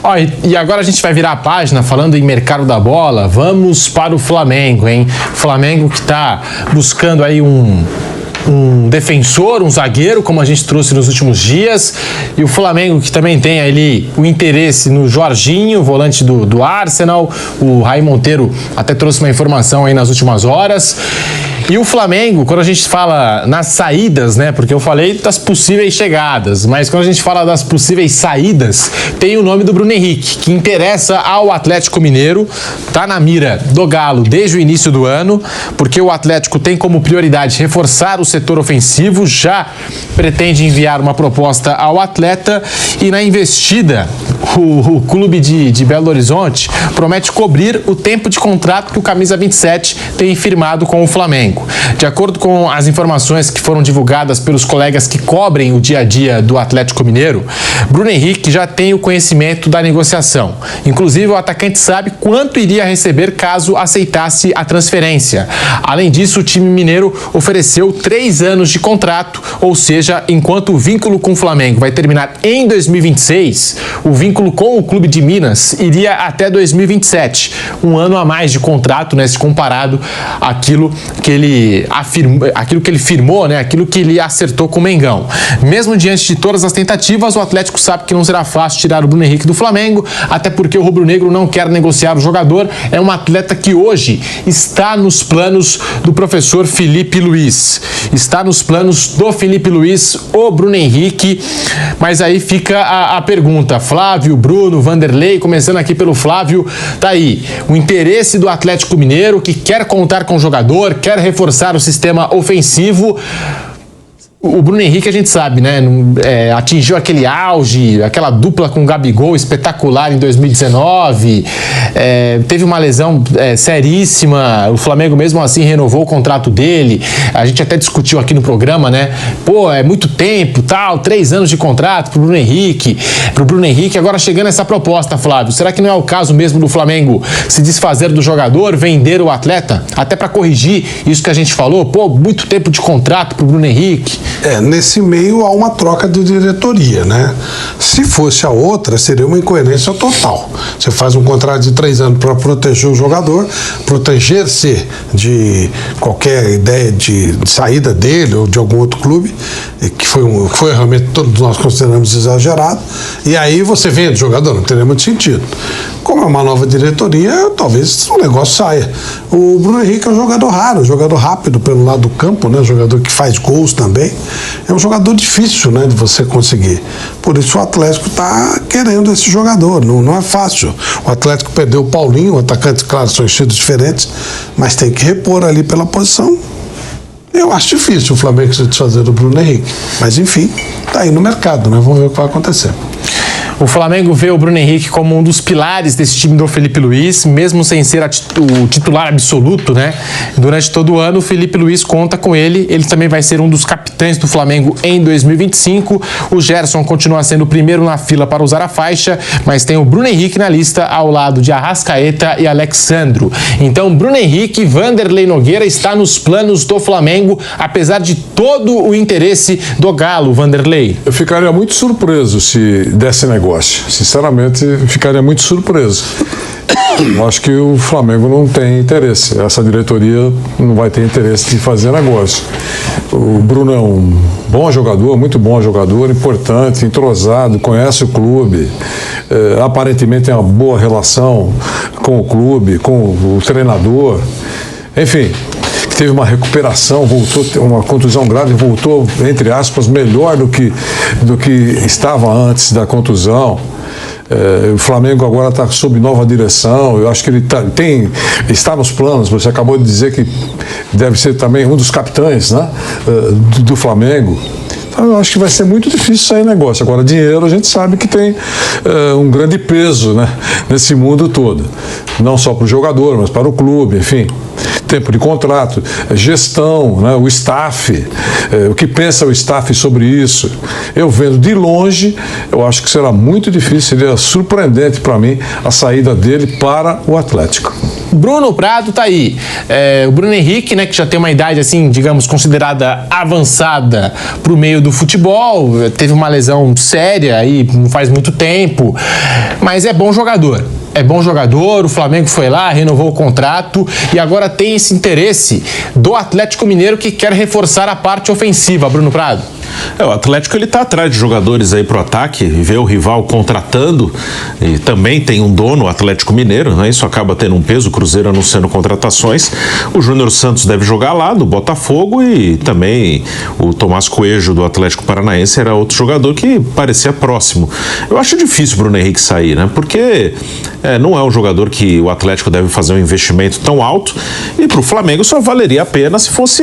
Ó, e agora a gente vai virar a página falando em mercado da bola. Vamos para o Flamengo, hein? Flamengo que está buscando aí um defensor, um zagueiro, como a gente trouxe nos últimos dias, e o Flamengo que também tem ali o interesse no Jorginho, volante do Arsenal. O Raí Monteiro até trouxe uma informação aí nas últimas horas. E o Flamengo, quando a gente fala nas saídas, né, porque eu falei das possíveis chegadas, mas quando a gente fala das possíveis saídas, tem o nome do Bruno Henrique, que interessa ao Atlético Mineiro, tá na mira do Galo desde o início do ano, porque o Atlético tem como prioridade reforçar o setor ofensivo, já pretende enviar uma proposta ao atleta, e na investida, o clube de Belo Horizonte promete cobrir o tempo de contrato que o Camisa 27 tem firmado com o Flamengo. De acordo com as informações que foram divulgadas pelos colegas que cobrem o dia a dia do Atlético Mineiro, Bruno Henrique já tem o conhecimento da negociação. Inclusive, o atacante sabe quanto iria receber caso aceitasse a transferência. Além disso, o time mineiro ofereceu 3 anos de contrato, ou seja, enquanto o vínculo com o Flamengo vai terminar em 2026, o vínculo com o clube de Minas iria até 2027. Um ano a mais de contrato, né, se comparado àquilo que ele firmou, né, aquilo que ele acertou com o Mengão. Mesmo diante de todas as tentativas, o Atlético sabe que não será fácil tirar o Bruno Henrique do Flamengo, até porque o rubro-negro não quer negociar o jogador. É um atleta que hoje está nos planos do professor Felipe Luiz. Está nos planos do Felipe Luiz, o Bruno Henrique. Mas aí fica a pergunta. Flávio, Bruno, Vanderlei, começando aqui pelo Flávio, tá aí. O interesse do Atlético Mineiro, que quer contar com o jogador, quer reforçar o sistema ofensivo. O Bruno Henrique, a gente sabe, né, atingiu aquele auge, aquela dupla com o Gabigol espetacular em 2019, teve uma lesão seríssima, o Flamengo mesmo assim renovou o contrato dele. A gente até discutiu aqui no programa, né, é muito tempo, 3 anos de contrato pro Bruno Henrique, agora chegando essa proposta, Flávio, será que não é o caso mesmo do Flamengo se desfazer do jogador, vender o atleta? Até para corrigir isso que a gente falou, muito tempo de contrato pro Bruno Henrique. Nesse meio há uma troca de diretoria, né? Se fosse a outra, seria uma incoerência total. Você faz um contrato de 3 anos para proteger o jogador, proteger-se de qualquer ideia de saída dele ou de algum outro clube, que foi realmente todos nós consideramos exagerado, e aí você vende o jogador, não teria muito sentido. Como é uma nova diretoria, talvez o negócio saia. O Bruno Henrique é um jogador raro, um jogador rápido pelo lado do campo, né? Um jogador que faz gols também. É um jogador difícil, né, de você conseguir. Por isso o Atlético está querendo esse jogador. Não é fácil. O Atlético perdeu o Paulinho, o atacante, claro, são estilos diferentes, mas tem que repor ali pela posição. Eu acho difícil o Flamengo se desfazer do Bruno Henrique. Mas, enfim, está aí no mercado, né? Vamos ver o que vai acontecer. O Flamengo vê o Bruno Henrique como um dos pilares desse time do Felipe Luiz, mesmo sem ser o titular absoluto, né? Durante todo o ano, o Felipe Luiz conta com ele. Ele também vai ser um dos capitães do Flamengo em 2025. O Gerson continua sendo o primeiro na fila para usar a faixa, mas tem o Bruno Henrique na lista ao lado de Arrascaeta e Alexandro. Então, Bruno Henrique e Vanderlei Nogueira está nos planos do Flamengo, apesar de todo o interesse do Galo, Vanderlei. Eu ficaria muito surpreso se desse negócio. Sinceramente, ficaria muito surpreso. Eu acho que o Flamengo não tem interesse. Essa diretoria não vai ter interesse de fazer negócio. O Bruno é um bom jogador, muito bom jogador, importante, entrosado, conhece o clube, aparentemente tem uma boa relação com o clube, com o treinador. Enfim, teve uma recuperação, voltou, uma contusão grave, voltou, entre aspas, melhor do que estava antes da contusão. O Flamengo agora está sob nova direção. Eu acho que ele está nos planos. Você acabou de dizer que deve ser também um dos capitães, né, do Flamengo. Então, eu acho que vai ser muito difícil sair negócio. Agora, dinheiro a gente sabe que tem um grande peso, né, nesse mundo todo. Não só para o jogador, mas para o clube, enfim. tempo de contrato, gestão, né, o staff, o que pensa o staff sobre isso. Eu vendo de longe, eu acho que será muito difícil, seria surpreendente para mim a saída dele para o Atlético. Bruno Prado tá aí. O Bruno Henrique, né, que já tem uma idade, assim, digamos, considerada avançada pro meio do futebol, teve uma lesão séria aí não faz muito tempo, mas é bom jogador. É bom jogador, o Flamengo foi lá, renovou o contrato e agora tem esse interesse do Atlético Mineiro que quer reforçar a parte ofensiva, Bruno Prado. O Atlético ele tá atrás de jogadores aí pro ataque, vê o rival contratando e também tem um dono, o Atlético Mineiro, né? Isso acaba tendo um peso, o Cruzeiro anunciando contratações. O Júnior Santos deve jogar lá, do Botafogo, e também o Tomás Coelho do Atlético Paranaense era outro jogador que parecia próximo. Eu acho difícil o Bruno Henrique sair, né? Porque não é um jogador que o Atlético deve fazer um investimento tão alto e pro Flamengo só valeria a pena se fosse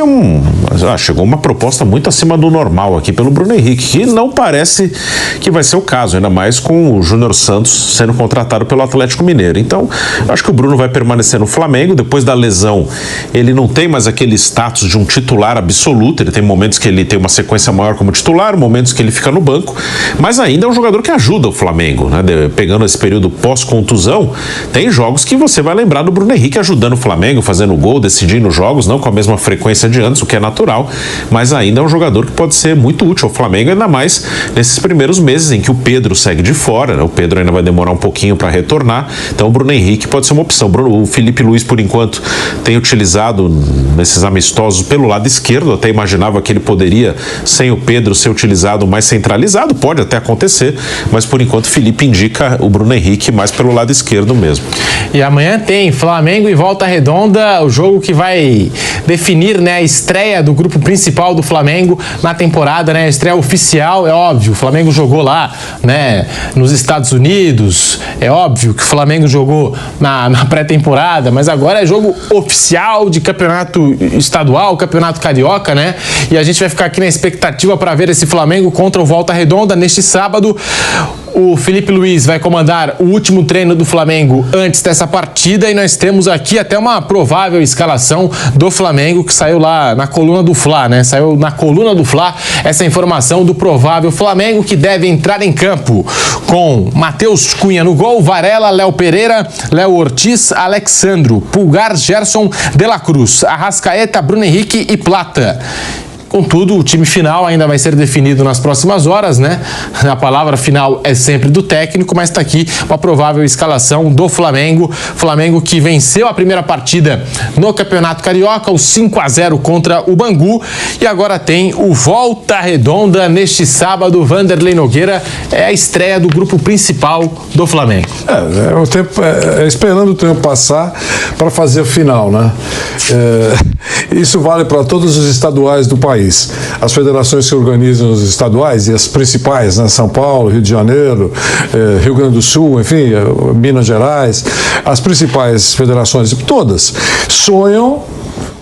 chegou uma proposta muito acima do normal aqui pelo Bruno Henrique, que não parece que vai ser o caso, ainda mais com o Júnior Santos sendo contratado pelo Atlético Mineiro. Então, eu acho que o Bruno vai permanecer no Flamengo. Depois da lesão, ele não tem mais aquele status de um titular absoluto, ele tem momentos que ele tem uma sequência maior como titular, momentos que ele fica no banco, mas ainda é um jogador que ajuda o Flamengo, né? Pegando esse período pós-contusão, tem jogos que você vai lembrar do Bruno Henrique ajudando o Flamengo, fazendo gol, decidindo jogos, não com a mesma frequência de antes, o que é natural, mas ainda é um jogador que pode ser muito útil ao Flamengo, ainda mais nesses primeiros meses em que o Pedro segue de fora, né? O Pedro ainda vai demorar um pouquinho para retornar, então o Bruno Henrique pode ser uma opção. O Felipe Luiz, por enquanto, tem utilizado nesses amistosos pelo lado esquerdo, até imaginava que ele poderia, sem o Pedro, ser utilizado mais centralizado, pode até acontecer, mas por enquanto Felipe indica o Bruno Henrique mais pelo lado esquerdo mesmo. E amanhã tem Flamengo e Volta Redonda, o jogo que vai definir, né, a estreia do grupo principal do Flamengo na temporada, né, a estreia oficial. É óbvio, o Flamengo jogou lá, né, nos Estados Unidos, é óbvio que o Flamengo jogou na pré-temporada, mas agora é jogo oficial de campeonato estadual, campeonato carioca, né, e a gente vai ficar aqui na expectativa para ver esse Flamengo contra o Volta Redonda neste sábado. O Felipe Luiz vai comandar o último treino do Flamengo antes dessa partida e nós temos aqui até uma provável escalação do Flamengo que saiu lá na coluna do Fla, né? Saiu na coluna do Fla essa informação do provável Flamengo que deve entrar em campo com Matheus Cunha no gol, Varela, Léo Pereira, Léo Ortiz, Alexandro, Pulgar, Gerson, De La Cruz, Arrascaeta, Bruno Henrique e Plata. Contudo, o time final ainda vai ser definido nas próximas horas, né? A palavra final é sempre do técnico, mas está aqui uma provável escalação do Flamengo. Flamengo que venceu a primeira partida no Campeonato Carioca, o 5-0 contra o Bangu, e agora tem o Volta Redonda neste sábado. Vanderlei Nogueira, é a estreia do grupo principal do Flamengo. O tempo, esperando o tempo passar para fazer a final, né? Isso vale para todos os estaduais do país. As federações que organizam os estaduais e as principais, né, São Paulo, Rio de Janeiro, Rio Grande do Sul, enfim, Minas Gerais, as principais federações, todas sonham,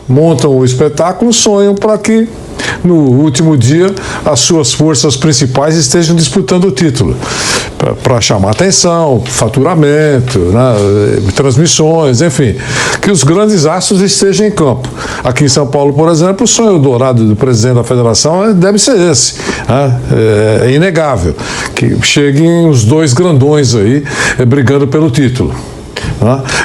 montam o espetáculo, sonham para que no último dia as suas forças principais estejam disputando o título, para chamar atenção, faturamento, né, transmissões, enfim, que os grandes astros estejam em campo. Aqui em São Paulo, por exemplo, o sonho dourado do presidente da federação deve ser esse, né? É inegável que cheguem os dois grandões aí brigando pelo título.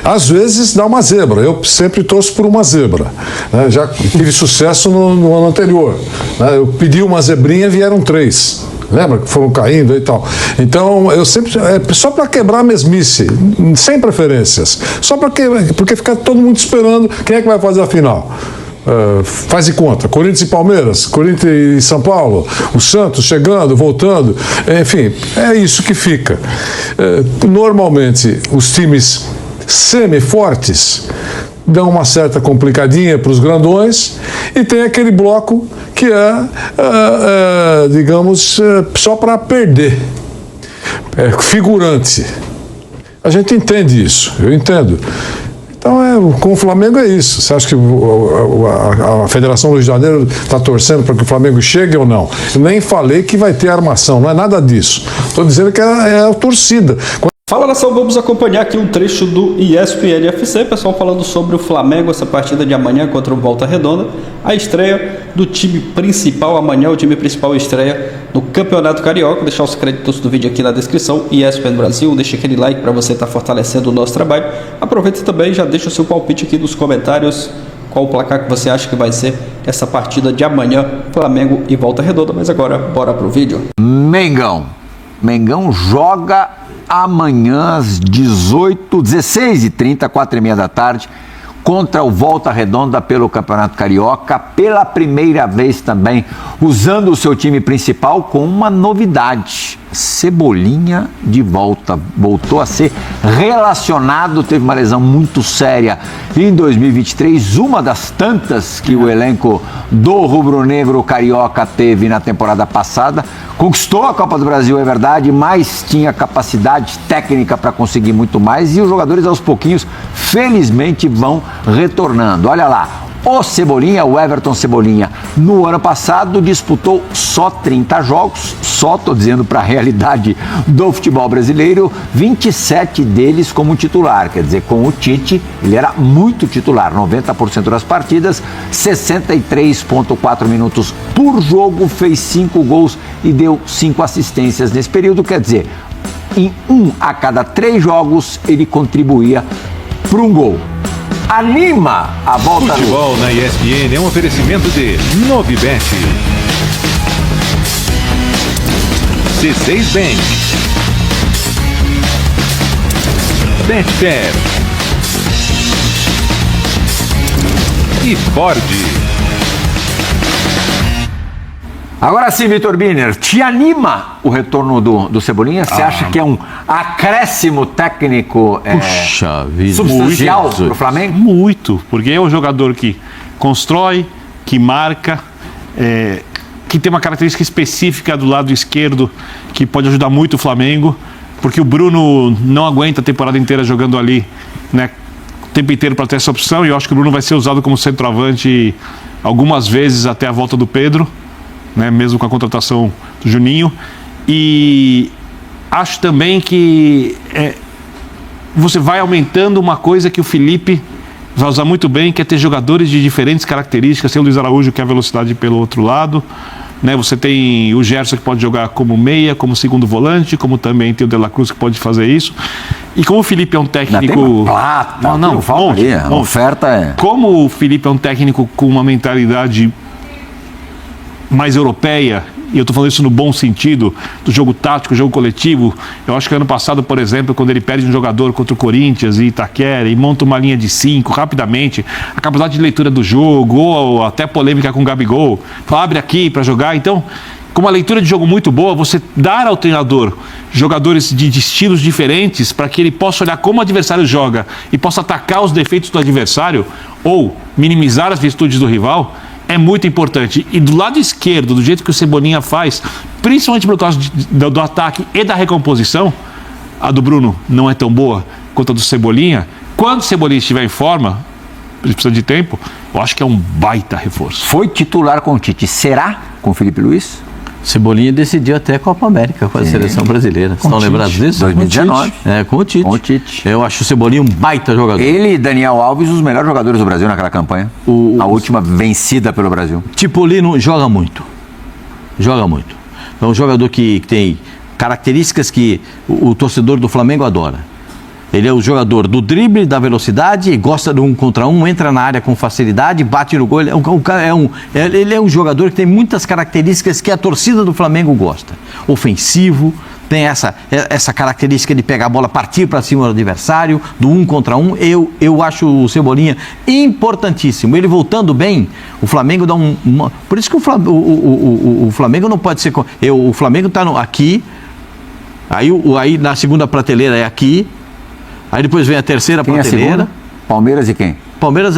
Às vezes dá uma zebra, eu sempre torço por uma zebra, né? Já tive sucesso no ano anterior, né? Eu pedi uma zebrinha e vieram 3, lembra que foram caindo e tal. Então eu sempre, só para quebrar a mesmice, sem preferências, só porque fica todo mundo esperando quem é que vai fazer a final. Faz de conta, Corinthians e Palmeiras, Corinthians e São Paulo, o Santos chegando, voltando, enfim, é isso que fica. Normalmente os times semi-fortes dão uma certa complicadinha para os grandões e tem aquele bloco que digamos, só para perder, figurante. A gente entende isso, eu entendo. Então, com o Flamengo é isso. Você acha que a Federação do Rio de Janeiro está torcendo para que o Flamengo chegue ou não? Eu nem falei que vai ter armação, não é nada disso. Estou dizendo que é a torcida. Fala, nação, vamos acompanhar aqui um trecho do ESPN FC, pessoal, falando sobre o Flamengo, essa partida de amanhã contra o Volta Redonda, a estreia do time principal. Amanhã o time principal estreia no Campeonato Carioca. Vou deixar os créditos do vídeo aqui na descrição, ESPN Brasil, deixa aquele like para você estar fortalecendo o nosso trabalho. Aproveita também, já deixa o seu palpite aqui nos comentários, qual o placar que você acha que vai ser essa partida de amanhã, Flamengo e Volta Redonda. Mas agora, bora pro vídeo. Mengão joga amanhã às 16h30, 4h30 da tarde, contra o Volta Redonda pelo Campeonato Carioca, pela primeira vez também, usando o seu time principal com uma novidade. Cebolinha de volta, voltou a ser relacionado, teve uma lesão muito séria em 2023, uma das tantas que o elenco do rubro-negro carioca teve na temporada passada. Conquistou a Copa do Brasil, é verdade, mas tinha capacidade técnica para conseguir muito mais, e os jogadores aos pouquinhos, felizmente, vão retornando. Olha lá, o Cebolinha, o Everton Cebolinha, no ano passado disputou só 30 jogos, só, estou dizendo para a realidade do futebol brasileiro, 27 deles como titular, quer dizer, com o Tite, ele era muito titular, 90% das partidas, 63,4 minutos por jogo, fez 5 gols e deu 5 assistências nesse período, quer dizer, em 1 a cada 3 jogos ele contribuía para um gol. Anima a volta. Futebol na ESPN é um oferecimento de Novibet, C6 Bank, Betfair e Ford. Agora sim, Vitor Biner, te anima o retorno do Cebolinha? Você acha que é um acréscimo técnico Puxa vida, substancial para o Flamengo? Muito, porque é um jogador que constrói, que marca, que tem uma característica específica do lado esquerdo que pode ajudar muito o Flamengo, porque o Bruno não aguenta a temporada inteira jogando ali, né, o tempo inteiro para ter essa opção, e eu acho que o Bruno vai ser usado como centroavante algumas vezes até a volta do Pedro, né, mesmo com a contratação do Juninho. E acho também que você vai aumentando uma coisa que o Felipe vai usar muito bem, que é ter jogadores de diferentes características. Tem o Luiz Araújo, que é a velocidade pelo outro lado, né? Você tem o Gerson, que pode jogar como meia, como segundo volante, como também tem o De La Cruz, que pode fazer isso. E como o Felipe é um técnico... Não falta ali, a oferta é... Como o Felipe é um técnico com uma mentalidade mais europeia, e eu estou falando isso no bom sentido, do jogo tático, jogo coletivo. Eu acho que ano passado, por exemplo, quando ele perde um jogador contra o Corinthians e Itaquera e monta uma linha de 5 rapidamente, a capacidade de leitura do jogo, ou até polêmica com o Gabigol, fala, abre aqui para jogar. Então, com uma leitura de jogo muito boa, você dar ao treinador jogadores de estilos diferentes para que ele possa olhar como o adversário joga e possa atacar os defeitos do adversário ou minimizar as virtudes do rival, é muito importante. E do lado esquerdo, do jeito que o Cebolinha faz, principalmente por causa do ataque e da recomposição, a do Bruno não é tão boa quanto a do Cebolinha. Quando o Cebolinha estiver em forma, ele precisa de tempo, eu acho que é um baita reforço. Foi titular com o Tite, será com o Felipe Luiz? Cebolinha decidiu até a Copa América com a seleção brasileira. Estão lembrados disso? 2019. Com o Tite. Com o Tite. Eu acho o Cebolinha um baita jogador. Ele e Daniel Alves, os melhores jogadores do Brasil naquela campanha. A última vencida pelo Brasil. Tipolino joga muito. Joga muito. É um jogador que tem características que o torcedor do Flamengo adora. Ele é o jogador do drible, da velocidade, gosta do 1 contra 1, entra na área com facilidade, bate no gol. Ele é um jogador que tem muitas características que a torcida do Flamengo gosta. Ofensivo, tem essa característica de pegar a bola, partir para cima do adversário, do 1 contra 1. Eu acho o Cebolinha importantíssimo. Ele voltando bem, o Flamengo dá por isso que o Flamengo não pode ser... O Flamengo está aqui, aí na segunda prateleira é aqui, aí depois vem a terceira prateleira. Palmeiras e quem? Palmeiras,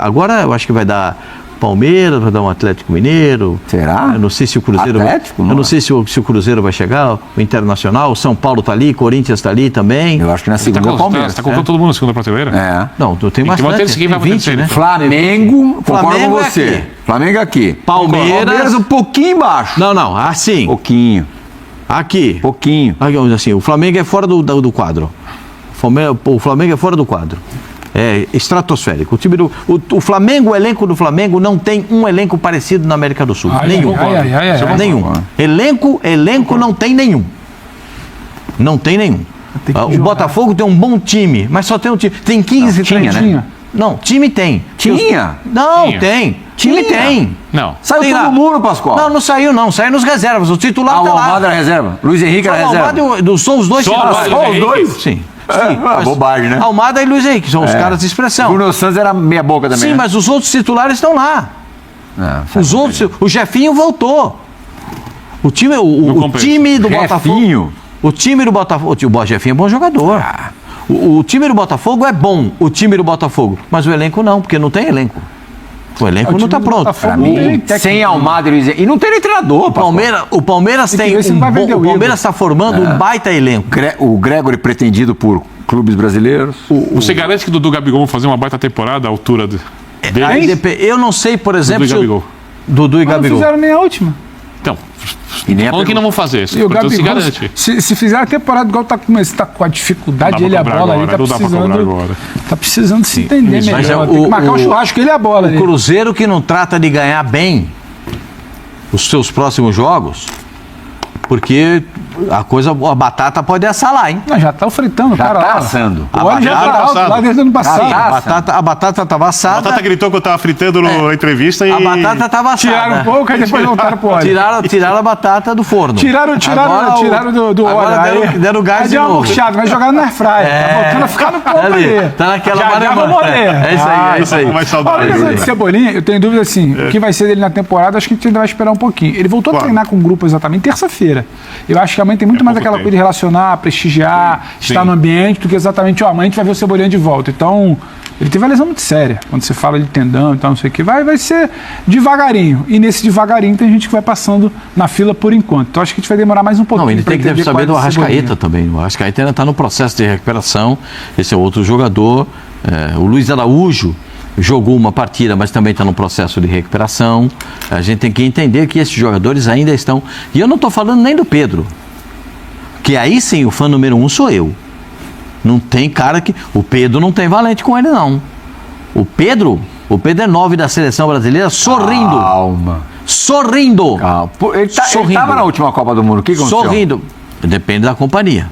agora eu acho que vai dar Palmeiras, vai dar um Atlético Mineiro. Será? Eu não sei se o Cruzeiro Atlético? Eu não sei se o Cruzeiro vai chegar, o Internacional, o São Paulo está ali, Corinthians está ali também. Eu acho que na segunda o Palmeiras. Você está colocando todo mundo na segunda prateleira? Não, tem bastante. Quem vai 20, né? Flamengo, concordo com você. Aqui. Flamengo aqui. Palmeiras um pouquinho embaixo. Não, assim. Pouquinho. Aqui. Pouquinho. Aqui, vamos dizer assim, o Flamengo é fora do quadro. O Flamengo é fora do quadro. É estratosférico. O Flamengo, o elenco do Flamengo não tem um elenco parecido na América do Sul. Nenhum. Nenhum. Elenco não tem nenhum. Não tem nenhum. O Botafogo tem um bom time, mas só tem um time. Tem 15 treinos. Né? Não, time tem. Tinha? Não, Tinha. tem. Time tem. Não. Saiu Tem todo lá. mundo, Pascoal. Não saiu não. Saiu nos reservas. O titular O tá lá. Almada era reserva. Luiz Henrique era Só o reserva. Almada e são os dois Só titulares. o Luiz os dois? Sim. Bobagem, né? Almada e Luiz Henrique são os caras de expressão. Bruno Santos era meia boca também. Sim, né? mas os outros titulares estão lá. Os outros, o Jefinho voltou. O time, o time do Botafogo. O time do Botafogo. O Jefinho é bom jogador. O time do Botafogo é bom, o time do Botafogo. Mas o elenco não, porque não tem elenco. O elenco não está pronto. Pra mim, sem Almada e Luiz Henrique. E não tem nem treinador, O Palmeiras tem o Palmeiras está formando um baita elenco. O Gregory pretendido por clubes brasileiros. Você garante que o Dudu Gabigol vai fazer uma baita temporada à altura dele? Eu não sei, por exemplo, Dudu e Gabigol. Dudu e Gabigol. Não fizeram nem a última. Então, E nem a falando que não vão fazer isso. E o Então se Gabigol, garante. se fizer a temporada igual tá com a dificuldade, ele e a bola ali, tá precisando. Tá precisando se entender Isso. Mas melhor. Tem que marcar um churrasco, ele e a bola ali. O Cruzeiro que não trata de ganhar bem os seus próximos jogos, porque a batata pode assar lá, hein? Não, já tá fritando, Já cara. tá lá. assando. O óleo já tá alto lá desde o ano passado. A batata estava assada. A batata gritou que eu tava fritando na entrevista e... A batata estava assada. Tiraram um pouco, aí depois voltaram pro óleo. Tiraram a batata do forno. Tiraram do óleo. Agora deram gás aí de deu uma novo. murchada, vai jogar no airfryer. Tá voltando a ficar no ponto ali. Tá naquela Já maré vamos morrer. É isso aí, é isso aí. Mais Olha, saudável. de Cebolinha, eu tenho dúvida assim, o que vai ser dele na temporada, acho que a gente ainda vai esperar um pouquinho. Ele voltou a treinar com o grupo exatamente terça-feira. Eu acho que amanhã tem muito mais aquela coisa de relacionar, prestigiar, estar no ambiente, do que exatamente, amanhã a gente vai ver o Cebolinha de volta. Então, ele teve uma lesão muito séria, quando você fala de tendão e tal, não sei o que, vai ser devagarinho. E nesse devagarinho tem gente que vai passando na fila por enquanto. Então, acho que a gente vai demorar mais um pouquinho. Não, ele tem que entender saber qual do é esse Arrascaeta Cebolinha. também. O Arrascaeta ainda está no processo de recuperação. Esse é outro jogador. O Luiz Araújo jogou uma partida, mas também está no processo de recuperação. A gente tem que entender que esses jogadores ainda estão... E eu não estou falando nem do Pedro. Que aí sim, o fã número 1 sou eu. Não tem cara que... O Pedro não tem valente com ele, não. O Pedro é 9 da seleção brasileira, sorrindo. Calma. Sorrindo. Calma. Ele Sorrindo. estava na última Copa do Mundo. O que aconteceu? Sorrindo. Depende da companhia.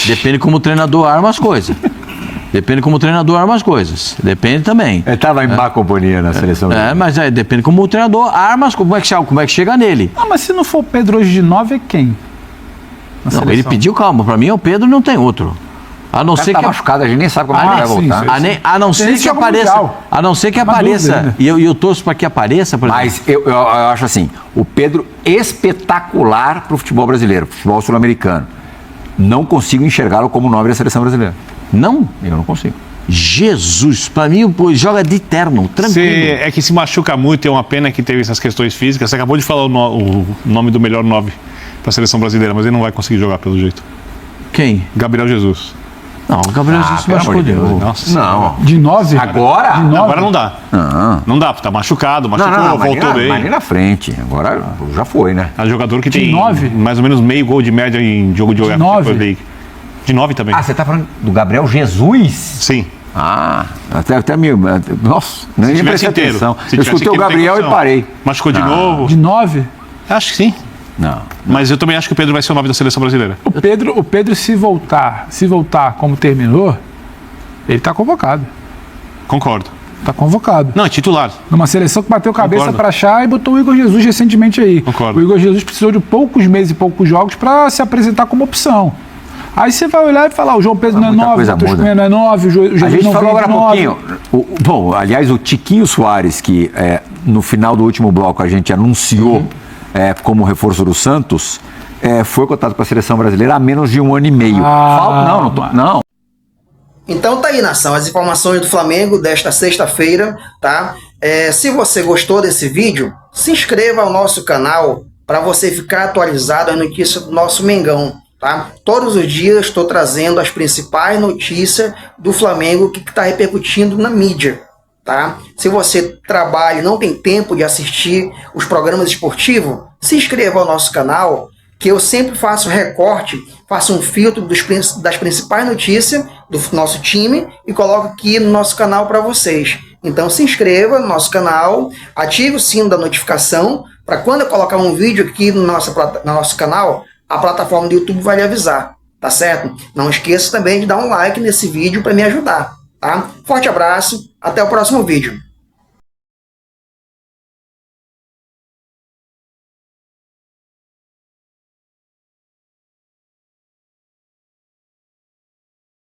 Depende como o treinador arma as coisas. Depende também. Ele estava em má companhia na seleção brasileira. Mas depende como o treinador arma as coisas. Como é que chega nele? Ah, mas se não for o Pedro hoje de 9, é quem? Não, ele pediu calma. Para mim, é o Pedro, não tem outro. A não ser Tá que machucado, a gente nem sabe como é que vai sim, voltar. a não ser que apareça. A não ser que apareça. E eu torço para que apareça, por exemplo. Mas eu acho assim, o Pedro espetacular para o futebol brasileiro, futebol sul-americano. Não consigo enxergá-lo como 9 da seleção brasileira. Não? Eu não consigo. Jesus, para mim, joga de terno, tranquilo. É que se machuca muito, é uma pena que teve essas questões físicas. Você acabou de falar o nome do melhor 9 para a seleção brasileira, mas ele não vai conseguir jogar pelo jeito. Quem? Gabriel Jesus. Não, o Gabriel Jesus pelo machucou amor de de Deus. novo. Nossa. Não. De 9? Agora? Agora não dá. Não dá, tá machucado, machucou, voltou bem. Mas ali na frente. Agora já foi, né? É um jogador que De tem 9? mais ou menos meio gol de média em jogo de UEFA 9? Champions League. De 9 também. Ah, você tá falando do Gabriel Jesus? Sim. Ah, até me... Nossa, nem Se tivesse prestei inteiro. atenção. Se Eu tivesse escutei o inteiro, tem Gabriel e condição. parei. Machucou de novo? De 9? Acho que sim. Não. Mas eu também acho que o Pedro vai ser o 9 da seleção brasileira. O Pedro se voltar como terminou, ele tá convocado. Concordo. Tá convocado. Não, é titular. Numa seleção que bateu cabeça Concordo. para achar e botou o Igor Jesus recentemente aí. Concordo. O Igor Jesus precisou de poucos meses e poucos jogos para se apresentar como opção. Aí você vai olhar e falar, o João Pedro não é muita 9, o coisa Matheus muda. Cunha não é 9, o Jesus A gente não falou vem agora de há 9. pouquinho. Bom, aliás, o Tiquinho Soares, que no final do último bloco a gente anunciou como reforço do Santos, foi cotado para a seleção brasileira há menos de 1 ano e meio. Não. Então tá aí, nação, as informações do Flamengo desta sexta-feira, tá? Se você gostou desse vídeo, se inscreva ao nosso canal para você ficar atualizado as notícias do nosso Mengão, tá? Todos os dias estou trazendo as principais notícias do Flamengo que está repercutindo na mídia, tá? Se você trabalha e não tem tempo de assistir os programas esportivos, se inscreva ao nosso canal, que eu sempre faço recorte, faço um filtro das principais notícias do nosso time e coloco aqui no nosso canal para vocês. Então se inscreva no nosso canal, ative o sino da notificação, para quando eu colocar um vídeo aqui no nosso canal, a plataforma do YouTube vai lhe avisar, tá certo? Não esqueça também de dar um like nesse vídeo para me ajudar, tá? Forte abraço, até o próximo vídeo.